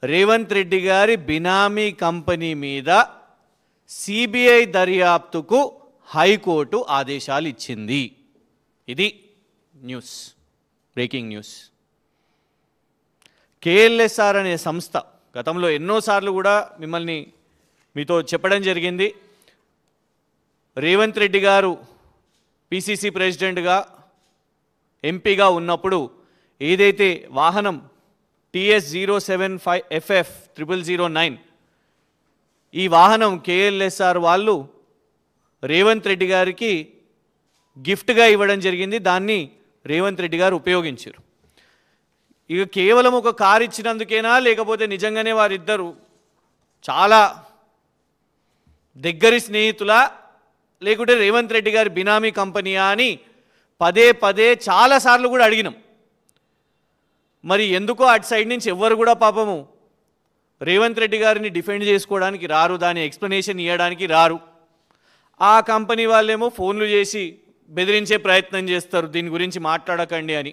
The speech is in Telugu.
రేవంత్ రెడ్డి గారి బినామీ కంపెనీ మీద సిబిఐ దర్యాప్తుకు హైకోర్టు ఆదేశాలు ఇచ్చింది. ఇది న్యూస్, బ్రేకింగ్ న్యూస్. కేఎల్ఎస్ఆర్ అనే సంస్థ గతంలో ఎన్నోసార్లు కూడా మీతో చెప్పడం జరిగింది. రేవంత్ రెడ్డి గారు పిసిసి ప్రెసిడెంట్గా ఎంపీగా ఉన్నప్పుడు ఏదైతే వాహనం TS075FF0009 ఈ వాహనం కేఎల్ఎస్ఆర్ వాళ్ళు రేవంత్ రెడ్డి గారికి గిఫ్ట్గా ఇవ్వడం జరిగింది. దాన్ని రేవంత్ రెడ్డి గారు ఉపయోగించారు. ఇక కేవలం ఒక కారు ఇచ్చినందుకేనా, లేకపోతే నిజంగానే వారిద్దరు చాలా దగ్గరి స్నేహితులా, లేకుంటే రేవంత్ రెడ్డి గారి బినామీ కంపెనీయా అని పదే పదే చాలాసార్లు కూడా అడిగినాం. మరి ఎందుకో అటు సైడ్ నుంచి ఎవ్వరు కూడా పాపము రేవంత్ రెడ్డి గారిని డిఫెండ్ చేసుకోవడానికి రారు, దాని ఎక్స్ప్లెనేషన్ ఇవ్వడానికి రారు. ఆ కంపెనీ వాళ్ళేమో ఫోన్లు చేసి బెదిరించే ప్రయత్నం చేస్తారు, దీని గురించి మాట్లాడకండి అని.